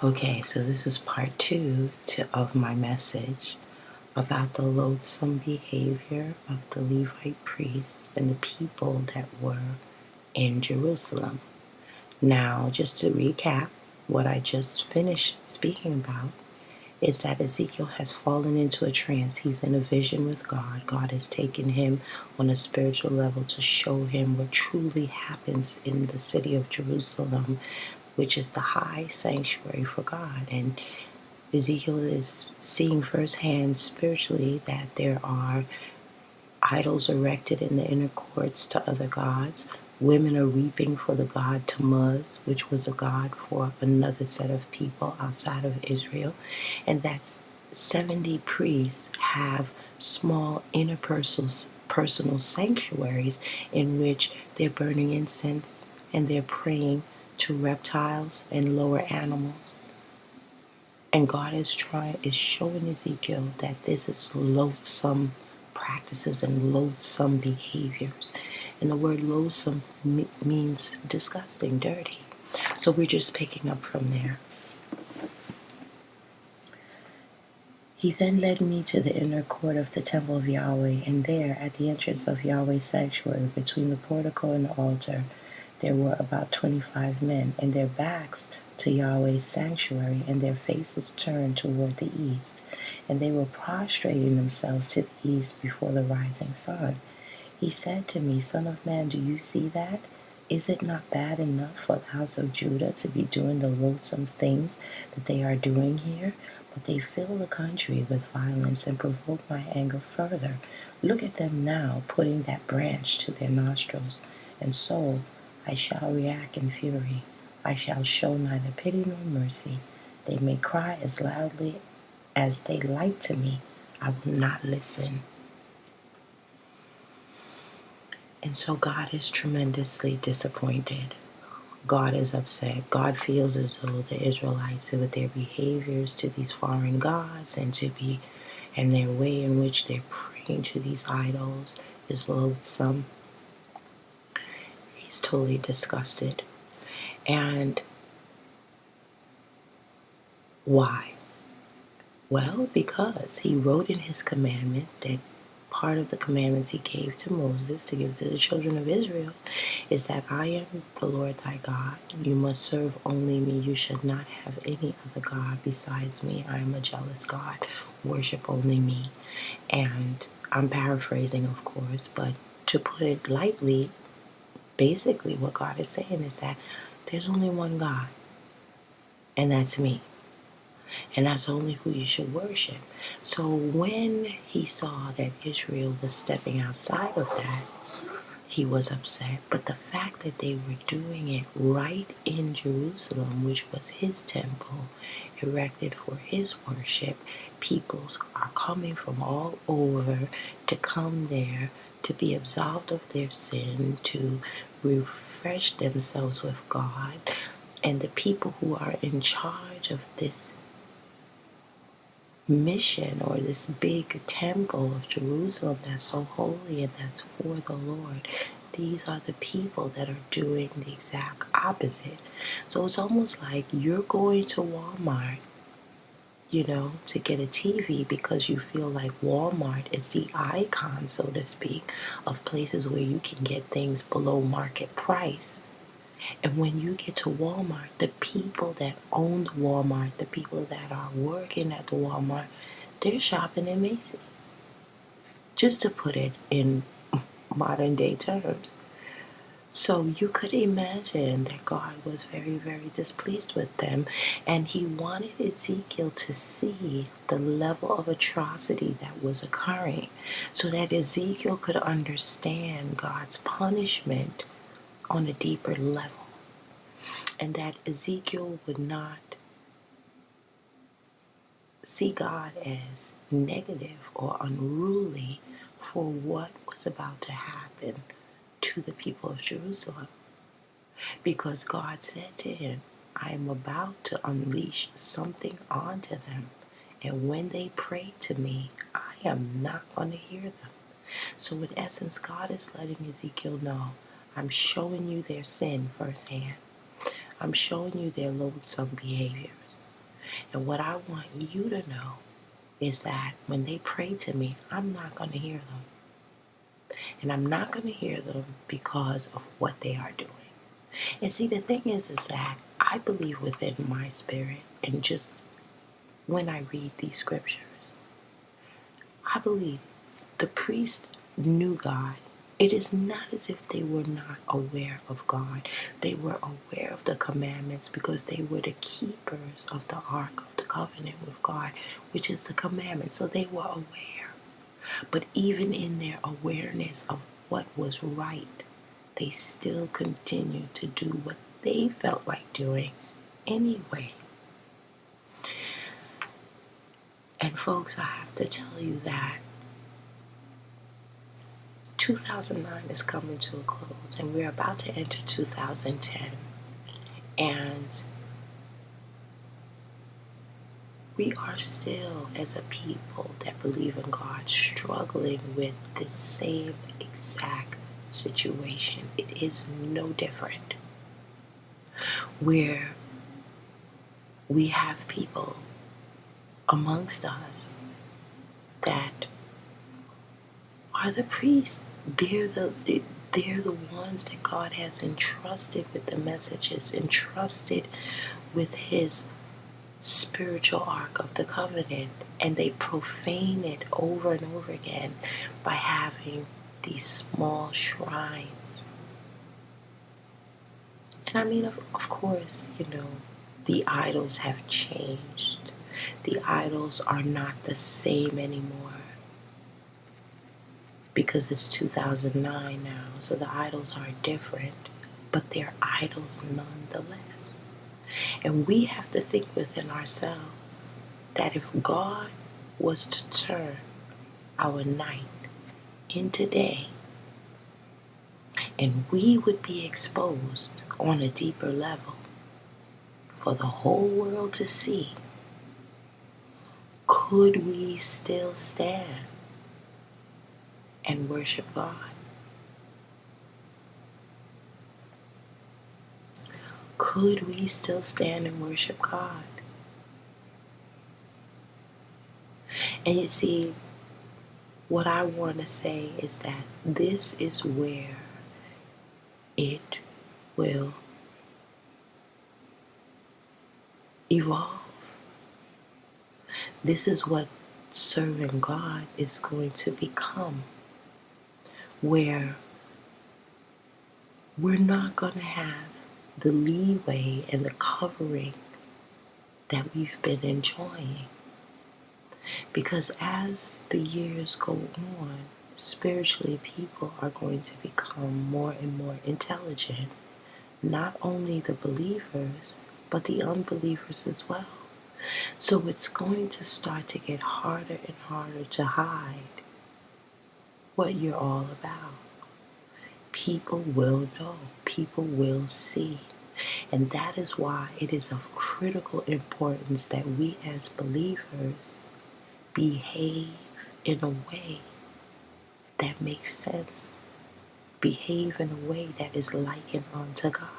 Okay, so this is part two of my message about the loathsome behavior of the Levite priests and the people that were in Jerusalem. Now, just to recap, what I just finished speaking about is that Ezekiel has fallen into a trance. He's in a vision with God. God has taken him on a spiritual level to show him what truly happens in the city of Jerusalem, which is the high sanctuary for God. And Ezekiel is seeing firsthand spiritually that there are idols erected in the inner courts to other gods. Women are weeping for the god Tammuz, which was a god for another set of people outside of Israel. And that 70 priests have small interpersonal sanctuaries in which they're burning incense and they're praying to reptiles and lower animals. And God is showing Ezekiel that this is loathsome practices and loathsome behaviors. And the word loathsome means disgusting, dirty. So we're just picking up from there. He then led me to the inner court of the temple of Yahweh, and there, at the entrance of Yahweh's sanctuary, between the portico and the altar, there were about 25 men, and their backs to Yahweh's sanctuary, and their faces turned toward the east. And they were prostrating themselves to the east before the rising sun. He said to me, Son of man, do you see that? Is it not bad enough for the house of Judah to be doing the loathsome things that they are doing here? But they fill the country with violence and provoke my anger further. Look at them now, putting that branch to their nostrils. And so I shall react in fury. I shall show neither pity nor mercy. They may cry as loudly as they like to me. I will not listen. And so God is tremendously disappointed. God is upset. God feels as though the Israelites, with their behaviors to these foreign gods and their way in which they're praying to these idols is loathsome. He's totally disgusted. And why? Well, because he wrote in his commandment that part of the commandments he gave to Moses to give to the children of Israel is that I am the Lord thy God. You must serve only me. You should not have any other God besides me. I am a jealous God. Worship only me. And I'm paraphrasing, of course, but to put it lightly, basically what God is saying is that there's only one God, and that's me. And that's only who you should worship. So when he saw that Israel was stepping outside of that, he was upset. But the fact that they were doing it right in Jerusalem, which was his temple, erected for his worship, peoples are coming from all over to come there to be absolved of their sin, to refresh themselves with God. And the people who are in charge of this mission, or this big temple of Jerusalem that's so holy and that's for the Lord, these are the people that are doing the exact opposite. So it's almost like you're going to Walmart, to get a TV because you feel like Walmart is the icon, so to speak, of places where you can get things below market price. And when you get to Walmart, the people that own the Walmart, the people that are working at the Walmart, they're shopping in Macy's. Just to put it in modern day terms. So you could imagine that God was very, very displeased with them. And he wanted Ezekiel to see the level of atrocity that was occurring so that Ezekiel could understand God's punishment on a deeper level. And that Ezekiel would not see God as negative or unruly for what was about to happen to the people of Jerusalem. Because God said to him, I am about to unleash something onto them. And when they pray to me, I am not going to hear them. So in essence, God is letting Ezekiel know, I'm showing you their sin firsthand. I'm showing you their loathsome behaviors. And what I want you to know is that when they pray to me, I'm not going to hear them. And I'm not going to hear them because of what they are doing. And see, the thing is that I believe within my spirit, and just when I read these scriptures, I believe the priest knew God. It is not as if they were not aware of God. They were aware of the commandments because they were the keepers of the Ark of the Covenant with God, which is the commandments. So they were aware. But even in their awareness of what was right, they still continued to do what they felt like doing anyway. And folks, I have to tell you that 2009 is coming to a close, and we're about to enter 2010. And we are still, as a people that believe in God, struggling with the same exact situation. It is no different. Where we have people amongst us that are the priests. They're the ones that God has entrusted with the messages, entrusted with His spiritual ark of the covenant, and they profane it over and over again by having these small shrines. And I mean, of course, the idols have changed. The idols are not the same anymore because it's 2009 now, so the idols are different, but they're idols nonetheless. And we have to think within ourselves that if God was to turn our night into day, and we would be exposed on a deeper level for the whole world to see, could we still stand and worship God? Could we still stand and worship God? And you see, what I want to say is that this is where it will evolve. This is what serving God is going to become, where we're not going to have the leeway and the covering that we've been enjoying. Because as the years go on, spiritually, people are going to become more and more intelligent. Not only the believers, but the unbelievers as well. So it's going to start to get harder and harder to hide what you're all about. People will know. People will see. And that is why it is of critical importance that we as believers behave in a way that makes sense. Behave in a way that is likened unto God.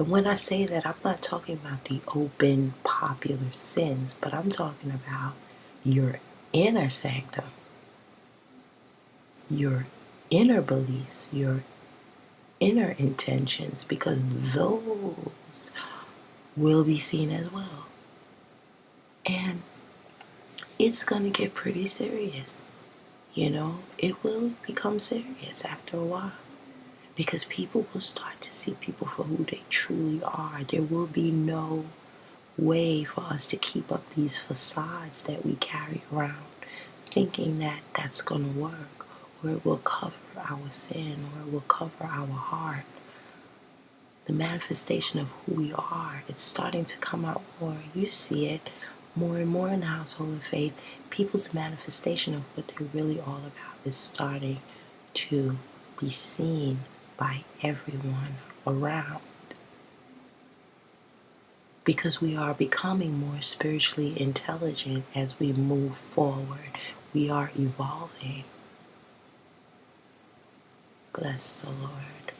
And when I say that, I'm not talking about the open, popular sins, but I'm talking about your inner sanctum, your inner beliefs, your inner intentions, because those will be seen as well. And it's going to get pretty serious. It will become serious after a while. Because people will start to see people for who they truly are. There will be no way for us to keep up these facades that we carry around, thinking that that's going to work, or it will cover our sin, or it will cover our heart. The manifestation of who we are, it's starting to come out more. You see it more and more in the household of faith. People's manifestation of what they're really all about is starting to be seen by everyone around. Because we are becoming more spiritually intelligent as we move forward. We are evolving. Bless the Lord.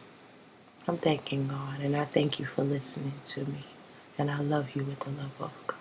I'm thanking God, and I thank you for listening to me. And I love you with the love of God.